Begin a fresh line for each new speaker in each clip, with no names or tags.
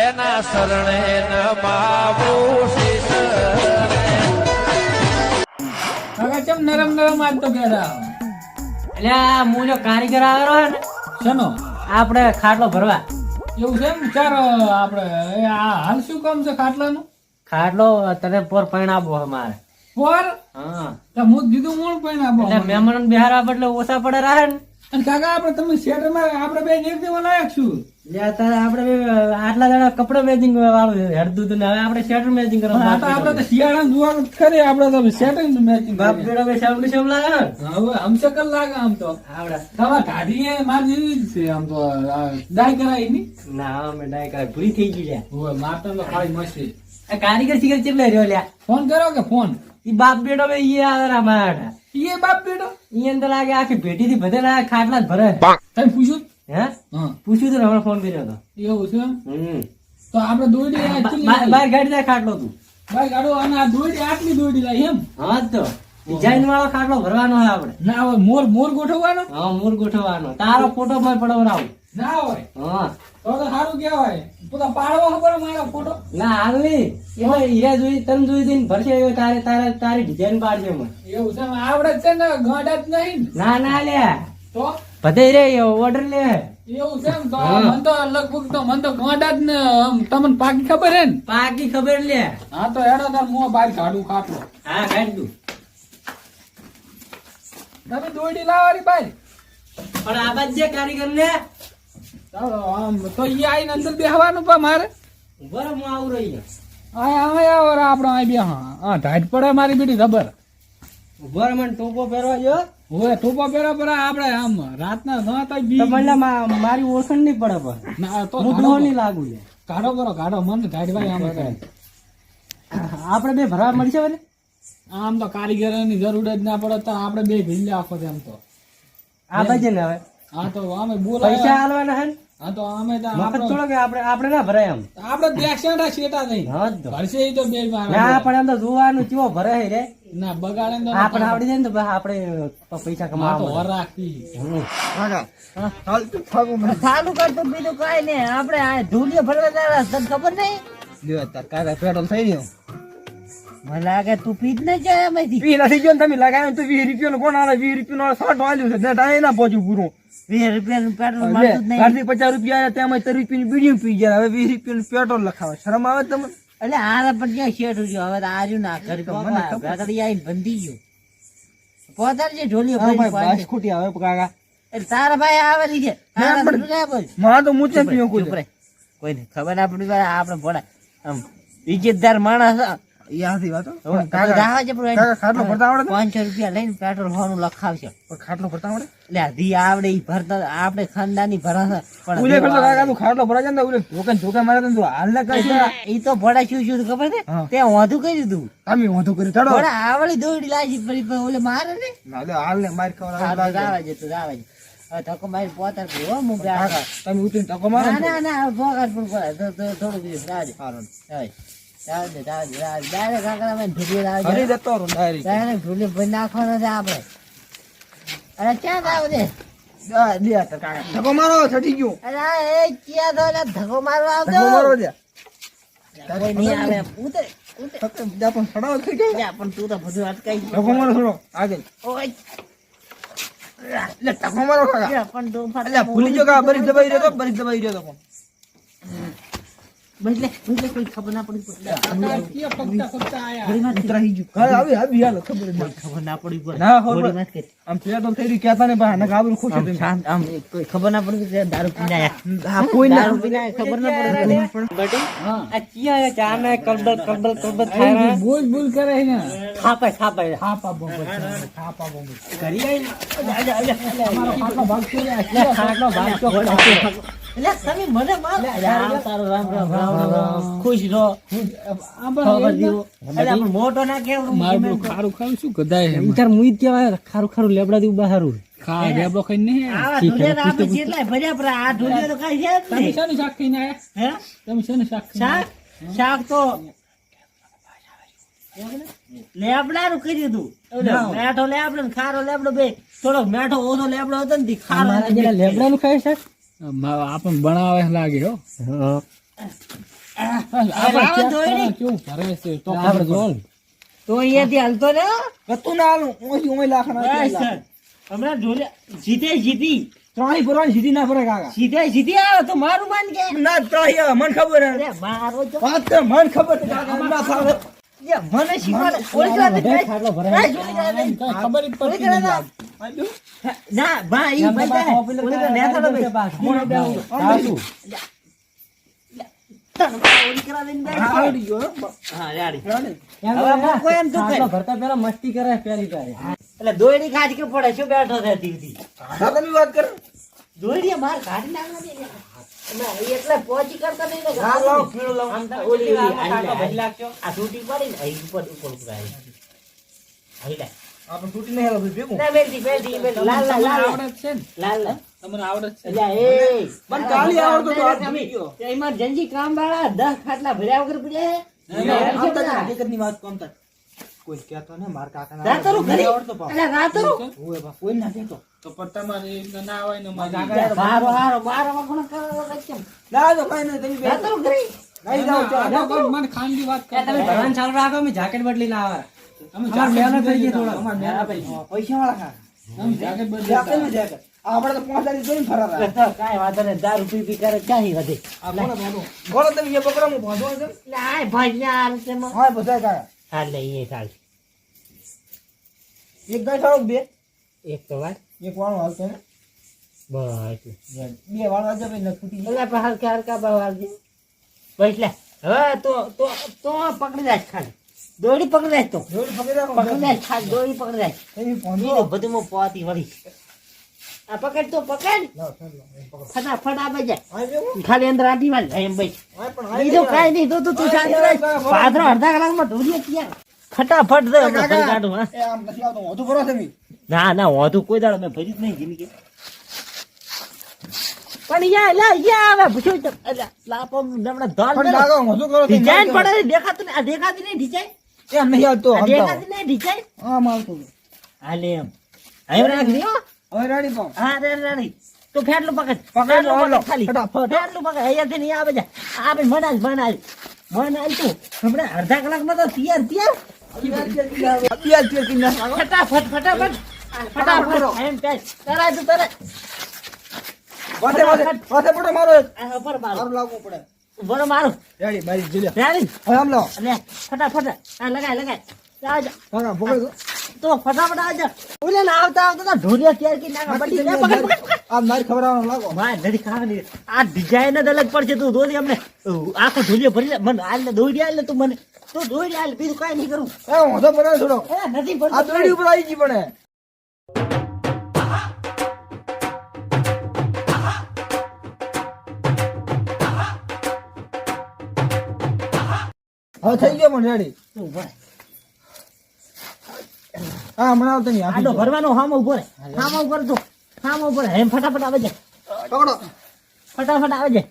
એના શરણે નમાવું શીશ
ચમ નરમ નરમ આજ તો બેઠા
એટલે આ મૂળો કારીગર આવેલો હે ને
શેનો
આપણે ખાટલો ભરવા
એવું છે એમ ચાલો આપણે આ હાલ શું કામ છે ખાટલાનું
ખાટલો તને પોર પૈણાવો અમારે
પર
હા
તો હું દીધું મૂળ પણ આપો
એટલે મહેમાન બિહારવા બદલે ઓછા પડે રહે ને
અને કાકા આપણે તમે શેટરમાં આપણે બે એક દેવા લાયક છું
એટલે અત્યારે આપણે બે આટલા જણા કપડા મેચિંગ વાળું હેડતું હતું ને હવે આપણે શર્ટ મેચિંગ
પણ આ તો આપણે તો શિયાળાનું જોવાનું ખરે આપણે તો શેટરિંગ મેચિંગ
બાપ બેડો બે સાવલી સાવ લાગે ને
હવે હમશકલ લાગે આમ તો
આવડે
તમાર કાઢીએ માર જેવી જ છે આમ તો દાય કરાય ની
ના અમે ડાય કરે ભૂલી થઈ ગઈ લ્યા
હવે મારતા તો ખાલી મસ્તી
આ કારીગર શીખર ચેટલે રહ્યો લ્યા
ફોન કરો કે ફોન
ઈ બાપ બેડો બે ઈ આવે રામાડા
એ બાપ બેટો
ઈ અંદર લાગે આખી ભેટી થી બધે લાગે ખાટલા જ ભરે
તમે પૂછ્યું
હે
હા
પૂછ્યું તો હમણાં ફોન કર્યો હતો
એવું છે એમ? તો આપણે દોડી આ ચીલી
બહાર ગાડી જાય ખાટલો તું
ભાઈ ગાડો અને આ દોડી આટલી દોડી લાવી એમ
હા જ તો ડિઝાઇન વાળો ખાટલો ભરવાનો હોય આપણે
ના હોય મોર મોર ગોઠવવાનો
હા મૂળ ગોઠવવાનો તારો ફોટો માં પડાવરાવું
ના હોય
હા
તો સારું કહેવાય પોતા પાડવો ખબર મારો ફોટો
ના હાલ નહીં એમાં હીરા જોઈ તને જોઈ દઈને ભરશે એવો તારી ડિઝાઇન પાડશે મને
એવું છે આવડે જ છે ને ગાડા જ નહીં
ના ના લે
તો
બધે રે ઓર્ડર લે
એવું છે ને તો મન તો લગભગ તો મન તો ગાડા જ ને આમ તમને પાકી ખબર હે ને
પાકી ખબર લે
હા તો એડો તાર મોં બહાર કાઢું ખાટલો
હા કાઢ તું
તમે દોડી લાવવાની ભાઈ
પણ આ બાદ જે કારીગર લે
ચાલો આમ તો ઈ આઈને અંદર બેહવાનું પા મારે
બરાબર હું આવું રહી
આપણે અહીં બે હા ઢાઢ પડે મારી બેટી ખબર
બરાબર મને ટોપો પહેરવા જો
હવે ટોપા પહેરા પર આપણે આમ રાતના ન હતા બી
તો મને મારી ઓળખાણ નહીં પડે પણ
ના તો
હું ડોહો નહીં લાગુ લે
કાઢો કરો કાઢો મન ઢાઢવાય આમ
આપણે બે ભરવા મળશે ને
આમ તો કારીગરોની જરૂર જ ના પડે તો આપણે બે ભીલ આખો એમ તો
આ બાજુ ને હવે
હા તો અમે બોલાય
પૈસા આલવાના હે ને
હા તો અમે તો
મફત થોડો કે આપણે ના ભરાય એમ
આપણે દેખશેટા શેટા નહીં
હા જ તો.
ભરશે ઈ તો બે
ના પણ એમ તો જોવાનું કેવો ભરે હે રે
ના બગાડે ને
આપણે આવડી જાય ને તો બસ આપણે પૈસા
હા તો
કમાવા
વર રાખી
ચાલુ કરતો બીજું કઈ નઈ આપડે આ ધૂળિયો ફરવા જવા તને ખબર નહીં
પેટ્રોલ થઈ ગયો
મને લાગે તું પીત ન જાય એમાંથી
પી નથી ગયો ને તમે લગાવ્યો તો 20 રૂપિયા કોણ આવે 20 રૂપિયા શોર્ટ વાલ્યું છે ને ટાઈ ના પહોંચ્યું પૂરું
20 રૂપિયાનું પેટ્રોલ મળતું જ નહીં
ઘરથી 50 રૂપિયા તેમાં 30 રૂપિયાની બીડીયું પી ગયા હવે 20 રૂપિયાનું પેટ્રોલ લખાવે શરમ આવે તમને
એટલે આરા પણ ક્યાં શેઠ ઉજ્યો હવે તો આજુ ના કરી ભેગડી આવીને બંધી ગયો પોતાની ઢોલિયો
હા
ભરી
ભાઈ બસ ખોટી આવે કાકા
એટલે તારા ભાઈ આવેલી છે તારા બધું ના બોલ.
માં તો મૂચે પીયો
ચૂપ રહે. કોઈ નહીં ખબર ના પડી વાળા આપણે ભોળા આમ ઇજ્જતદાર માણસ હા.
યાદી વાતો
હવે
કાકા
રાહ છે પણ
કાકા ખાટલો ભરતા આવડે
500 રૂપિયા લઈને પેટ્રોલ હોવાનું લખાવશે
પણ ખાટલો ભરતા આવડે
એટલે હજી આવડે ઈ ભરતા આપણે ખાનદાની ભરાશે
ઉલે કરતો કાકા તું ખાટલો ભરા જાય ને ઉલે ધોકા મારે તો હાલ ના કરી
ઈ તો ભોળા શું શું ખબર છે
હા.
તે વાંધું કર્યું તું
તમે વાંધો કરી ચડો
ભોળા આવડી દોડી લાગી પડી પણ ઓલે મારે ને
ના લે હાલ ને માર ખવડાવ
રાવા જતું રાવા જતું હવે ધક્કો મારી પોતાર કર્યો હો મું
કાકા તમે ઉતરીને ટકો મારો
ના ના ના ભોગાડ પણ પડે થોડું બીજું રાજ
હારું
ડાયરેક્ટ કાકા મેં ઢૂલી
હરી
રાજ
જતો રહો ડાયરેક્ટ
ડાયરેક્ટ ઢૂલી ભરી નાખવાનો છે આપણે અરે ક્યાં આવ દે
કાકા ટકો મારો છટી ગયો
અરે એ ક્યાં તો એટલે ધક્કો મારવા આવતો
ટકો મારો દે
કોઈ નહીં આવે ઉતર ઉતર
જા પણ સડાવ થઈ ગયો
જા, પણ તું તો બધું અટકાઈ
ટકો મારો થોડો આગળ
ઓય
એટલે ટકો મારો કાકા
જા, પણ તું
એટલે ભૂલી ગયો કા બરી દબાઈ રહ્યો તો બરી દબાઈ રહ્યો તો
બદલે કોઈ ખબર ના પડી
ફગતા આયા
ઉતરાઈ ગયું હા આવી આવી હાલો ખબર જ નથી.
ખબર ના પડી પડે
ના ખબર
ગોળી મત કરી.
આમ પેટ્રોલ થઈ રહ્યું કહેતા ને બહાર ગાબરું ખુશ
આમ
હતું
શાંત આમ કોઈ ખબર ના પડી કે દારૂ પીને આયા
હા કોઈ ના
દારૂ પીને આયા, ખબર ના પડે
આ ચિયા ચા ને કલબલ થાય
બોલ બોલ કરે ને
ખાપે
થાપા બોમ્બ
કરી આઈ
અમારો ખાટલો ભાગ છે
ખાટલો ભાગ તો
એટલે તમે મને માર
તારો રામ રામ ખુશ રહો ખબર દીવો એટલે આપણે મોટો ના કેવું
મારું ખારું ખાવું શું ગધાય છે
વિચાર મુઈ જ કહેવાય ખારું લેબડા દેવું બહારું
ખા ડેબલો ખાઈને નહીં
આવા ઢોલિયા તો આપણે જેટલાય ભર્યા પણ આ ઢોલિયા તો કાંઈ છે જ
તમે
નહીં.
શેનું શાક ખાઈને આયા
હે
તમે શેનું શાક ખાઈને
શાક શાક તો લેબડાનું કર્યું તું મેઠો લેબડો ને ખારો લેબડો બે થોડો મેઠો ઓછો લેબડો હતો ને તી ખારો
મારા જેલા લેબડાનું ખાય છે
આયા? આપણને બનાવે લાગે હો આપણે
દોયડી.
કેવું ભરે છે તો
આપણે જોવો ને.
તો અહીંયાથી હાલતો ને હો.
ગતું ના હાલું ઓય લાખના
બસ સર. હમણાં ઢોલિયા જીતી
ત્રાહી ભરવાની સીધી ના ભરે કાકા
જીતી આવે તો મારું માન કે
ના ત્રાહી આવે, મને ખબર હે.
અરે મારો તો
વાત કર, મને ખબર છે કાકા ના ફાવે.
યા, મને શીખવાડે. ઓલી વાત કઈ-
ખાટલો ભરે.
કઈ જોઈ રહ્યા નહીં.
કઈ ખબર જ
ઓલી
પડતી
કરા
નહીં.
ના. ના બા ઈ ભાઈ જાય. ઓલી તો નેતા નો ભાઈ.
મોણે બે આવું.
સાચું.
તને બા ઓલી કરા દઈને બેઠો.
આવડી ગયો હો.
હા રેડી.
રાણી.
એમ
હવે
તો
મૂકો એમ તું
ખાટલો
કર.
ભરતા પહેલા મસ્તી કરે પહેલી તારે.
એટલે દોયડી ખાજ કે પડે શું બેઠો છે તીરથી.
હા, તમે વાત કરો.
દોયડી માર કાઢી નાખવા દે. ના, ઈ એટલે પહોંચી કરતા નહીં ને.
હા, લાવો, પીળો લાવો.
આમ તો ઓલી હાલી લે. આ તૂટી પડી ને અહીં ઉપર આવી. હાલી લે.
આપણે તૂટી નહીં હાલો ભેગું.
ના, મેલતી. લાલ
તમને આવડે જ છે ને
લાલ.
તમને આવડે જ છે
એટલે એ
મને કાલી આવડતો તો હાથ ભૂલી ગયો.
તે એમાં જંજી કામ વાળા 10 ખાટલા ભર્યા વગર પડ્યા
આમ તો
હે.
હકીકતની વાત કોમ થાય. કોઈ કહેતો ને માર કાકાના
રાતરું
મને
ઘરે.
આવડતો પાવ.
એટલે રાતરું.
ઓય બા, કોઈ ના કહેતો.
તો પણ તમારે એ ના આવે ને મારી
હારો વખણ કરવા કેમ
ના તો કઈ નહીં, તમે બે
રાતરું ઘરે.
નહીં જાઓ, ચાલો.
ના, પણ મને ખાનગી વાત
તમે
કરતા
ભરવાનું ચાલુ રાખો અમે જાકેટ બદલીને આવે.
અમે
અમારે મહેનત થઈ ગઈ થોડા.
અમાર મહેનત થઈ ગઈ. પૈસાવાળા કાકા.
અમે જાકેટ બદલી
જાતે ને જાતે. આપણે તો 5 તારીખ જોઈને ફરાતા.
તો કાંઈ વાંધો નહીં. દારૂ પી કરે ક્યાંય વધે.
આ બોલો બાબુ. બોલો તમે એ પકડો, હું બાંધવાનો છું.
એટલે આય ભાઈ ને આ રૂપિયામાં.
હા, બધા કાકા.
હાલ લે એ ચાલ.
એક ગાય ખાડો બે.
એક તો વાત.
એક વાળો હાલતો ને.
બસ.
બે વાળો આજે ભાઈ ન ફૂટી જાય.
એટલે હલકા બહારજી. બસ લે. હવે તો પકડી જાય ખાલી. દોડી પકડી જાય તો.
જોડી પકડી રાખો.
પકડી જાય ખાલી દોડી પકડી જાય.
તમે બાંધો.
બીજું બધું માં પોતી વળી. આ પકડ તો પકડ.
લાવો, ચાલો, એમ પકડો.
ફટાફટ આ બજાય.
આ બેવું.
ખાલી અંદર આટી વાળ જાય એમ ભાઈ.
આ પણ આ
બીજું કાંઈ નહીં. તો તું શાંત રહે. પાદરો અડધા કલાકમાં ઢોલીએ ત્યાં. ફટાફટ દે હમણાં ભરી કાઢું હા.
એ આમ નથી આવતો, હોતું કરો તમે.
ના હોતું કોઈ દાડો મેં ભરી જ નહીં જિંદગી. પણ યા આવે પૂછ્યું તો અલ્યા લાપો હમણાં ધાર
પણ
દે.
લાગો, હોતું કરો તમે.
ડિઝાઇન પડે દેખાતું નહીં. આ દેખાતી નહીં ડિઝાઇન.
એમ નહીં આવતો,
આ
આમ તો.
દેખાતી નહીં ડિઝાઇન.
આમ આવતું.
હાલે એમ. હવે રાખ લ્યો.
હવે રેડી પાઉં.
હા રેડી. તો ફેટલું પકડ.
પકડ લો,
ફેટલું
લો.
ખાલી.
ફટાફટ.
ફેટલું પકડ. અહીંયાથી નહીં આવે જા. આ ભાઈ બનાલ તું. હમણાં અડધા કલાકમાં તો તૈયાર.
અત્યારે તે કિન્ના.
ફટાફટ એમ પેચ. તરાય તો તરાય.
વાતે પડો મારો એક.
આ ઉપર મારો.
મારું લાગવું પડે.
બરો મારો.
રેડી, બારી જોઈ લે.
રેડી.
હવે આમ લાવો.
લે ફટાફટ. આ લગાય. આવજો.
કાકા, પકડ દો.
તો ફટાફટ આવજો. ઓલે ના આવતા તો ઢોલિયા તૈયાર કરી નાખા. બધી લે, પકડ.
આ મારી ખબર આવવાનું લાગો.
ભાઈ નડી ખાવાની. આ ડિઝાઇન જ અલગ પડશે. તું દોરી અમને આખો ઢોલિયો ભરી લે. મને હાલ ને દોડી હાલ ને તું મને. તું દોડી હાલ બીજું કાંઈ નહીં કરું.
એ વાંધો પડે થોડો.
નથી
આ દોડી ઉપર આવી ગઈ પડે. હવે થઈ ગયો પણ રેડી. હા, હમણાં આવતો નહીં.
આડો ભરવાનો હામો ઉભો રહે. હામો ઉપર તું. હામો ઉપર એમ ફટાફટ આવે છે.
પકડો.
ફટાફટ આવે છે.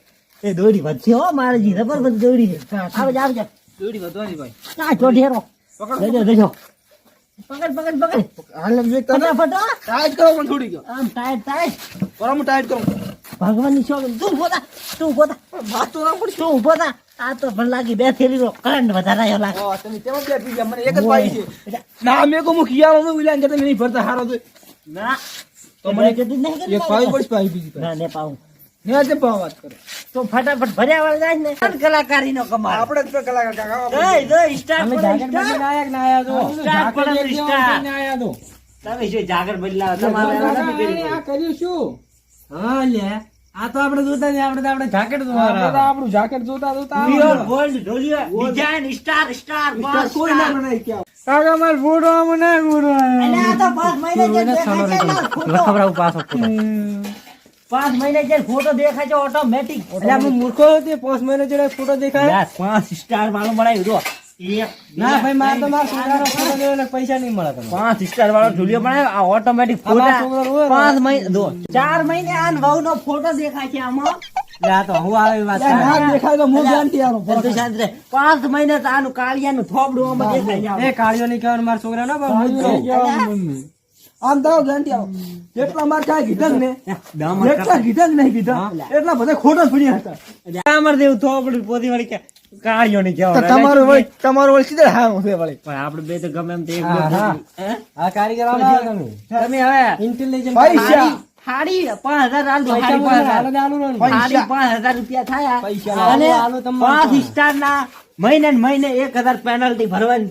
એ દોડી વધશે હો મારે જી જબરદસ્ત દોડી છે. આવે છે.
દોડી વધવાની ભાઈ.
આ ચોઢેરો.
પકડો.
દેજો. પકડ.
હાલ એમ જોઈ તમે
ફટાફટ હો.
ટાઈટ કરો પણ થોડી ગયો.
આમ ટાઈટ.
બરાબર, હું ટાઈટ કરું.
ભગવાનની શોખ. તું ઉભો થા.
વાત તો ના પડી.
તું ઉભો થા. આ તો પણ લાગી બે થેલીનો કરંટ વધારે આવ્યો લાગે.
હા, તમે તેમાં બે પી ગયા. મને એક જ પાઈ છે. ના, મેં કહું હું ખિયાળો છું, વિલાન કરતા મેં નહીં ભરતા હારો તો.
ના
તો મને
કીધું નહીં કરી
એક પાવી પડી પાઈ બીજી પાઈ.
ના ને પાઉં.
ને આજે પાવ વાત કરો.
તો ફટાફટ ભર્યા વાળા જાય ને પણ કલાકારીનો કમાલ.
આપણે જ તો કલાકાર કાકા.
જય સ્ટાર્ટ
અમે
કરો
જાકેટ બદલીને આયા કે ના આયા તો?
સ્ટાર્ટ કરો
જાકેટ એક દેવા
સ્ટાર્ટ.
લઈને આયા તો.
તમે શું જાગર બદલાવ તમારે
કાકા,
નથી
એણે આ
કર્યું.
કર્યું શું?
હા લે આ તો આપણે જોતા જ આપણે તો આપણે જાકેટ
આપણે તો
જોવા
આપણું જાકેટ જોતા જોતા
પ્યોર ગોલ્ડ ઢોલિયા ડિઝાઇન સ્ટાર બસ
કોઈ ના બનાવી ક્યાં.
કાકા મારે ફોટો આમાં ના ફોટો
અને આ તો 5 મહિને જે દેખાય છે ને ફોટો.
લખવડાવું પાછો ફોટો.
5 મહિને જે ફોટો દેખાય છે ઓટોમેટિક.
એટલે આપણે મૂર્ખો તે 5 મહિને જેડે ફોટો દેખાય
5 સ્ટાર વાળો બનાવ્યો જો. એક
ના ભાઈ માર તો માર છોકરાનો ફોટો જોયો એટલે પૈસા નહીં મળે તમને.
5 સ્ટાર વાળો ઢોલિયો બનાવ્યો આ ઓટોમેટિક
આ મારા
ફોટા
છોકરાનો હોય ને.
5 મહિને જો 4 મહિને આન વહુનો ફોટો દેખાય છે આમાં.
એટલે આ તો હું આવી વાત
ના દેખાય તો હું જાણતી આલો.
તું શાંત રહે. 5 મહિને તો આનું કાળિયાનું થોબડું આમાં દેખાય છે.
એ કાળિયો નહીં કહેવાનું મારા છોકરા ના પણ હું જ કહું.
આમ દાવ ગાંઠી આવો જેટલા માર કાંઈ કીધા ને
દામર
જેટલા કીધા કે નહીં કીધા એટલા બધા ખોટા પડ્યા હતા.
અમાર દેવું તો આપણે પોતી વાળી કે કાળિયો ની
તો
કહેવાય.
તમારું વળી સીધા હા છે વળી.
પણ આપણે બે તો ગમે એમ તે એક
હા,
બે
હા.
હે?
આ કારીગર આવો તમે
તમે હવે
ઇન્ટેલિજન્ટ
પૈસા
હાડી 5,000 આલ દો,
પૈસા
હાડી
બોલો,
5,000.
હાલો ને હાલો ને.
હાડી 5,000 રૂપિયા થયા.
પૈસા
અને
હાલો તમારે.
5 સ્ટાર ના મહિને ને મહિને 1,000 પેનલ્ટી ભરવાની.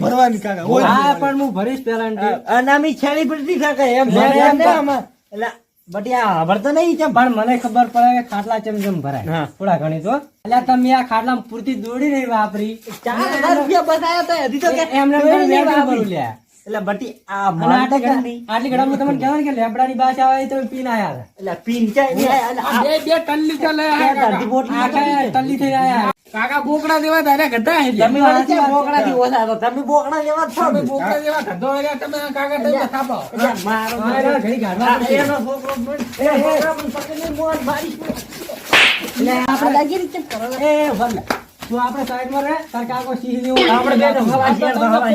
ભરવાની કાકા હોય.
હા પણ હું ભરીશ પેલા
અને અમે સેલિબ્રિટી થાય એમ
મને
મને
એમ
એમ
ના
ના. એટલે બટિયા ભરતો નહીં છે
પણ મને ખબર પડે કે ખાટલા ચમચમ ભરાય
હા.
થોડા ઘણી તો એટલે તમે આ ખાટલા પૂરતી દોડી નહીં વાપરી
4,000 રૂપિયા બતાયા તો હજી તો કે
એમને
દોડી નહીં
વાપરું
વાપરી.
લ્યા.
એટલે બટી આ
અને
માલ તો
આટલી
ઘણી.
આટલી ઘડામાં તમને કહેવાય કે લેબડાની ભાષા આવે તો પીને આયા
એટલે પીન ચાય નહીં આયા. એટલે
આ
આ
બે ટલ્લી ચાલે
બે અડધી બોટલી
આખા ટલ્લી થઈ આયા
કાકા બોકડા જેવા તારે ગધા હે
તમે વળી ક્યાં બોકડાથી ઓછા છો? તમે બોકડા જેવા જ છો
તમે
ને.
બોકડા જેવા ગધો રહ્યા તમે કાકા તમે થાપો
એટલે મારો
મારે ઘડી કાઢવા
આ
પડશે.
એનો છોકરો પણ એ છોકરા પણ પકડીને મોત મારી એટલે આપણે લાગી રીતે કરો.
એ ભલે તું આપણે સાઈડમાં રહે તાર કાકો સિંહ જેવું
આપણે બે તો હવા છે તો હવા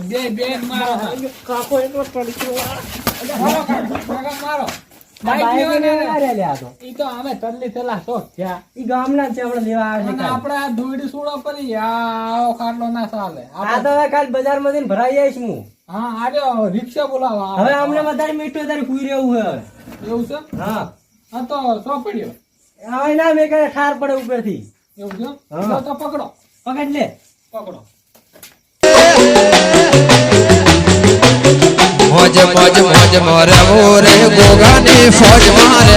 છે.
બે મારો
કાકો એટલો પડી ગયો.
મારો કાકા મારો
આ બાઈક લઈને આવ્યા લ્યા આ તો.
ઈ તો અમે તલ્લી થેલા શોખ થયા
ઈ ગામના જ છે આપણે લેવા આવે છે
અને
કાલ.
આપણે આ ધોઈડી સુડો પડી આવો ખાટલો ના ચાલે
આ તો હવે કાલ બજારમાં જઈને ભરાઈ આવીશ હું
હા આજો રિક્ષા બોલાવા
હવે અમને વધારે મીઠું વધારે ફૂઈ રહેવું છે હવે.
એવું છે
હા
હા તો સો પડ્યો
હવે ના મેં કઈ ઠાર પડે ઉપરથી
એવું છે
હા.
તો પકડો
પકડ લે
પકડો
મોજ મોજ મોજ મોરે મોરે ગોગાની ફોજ મારે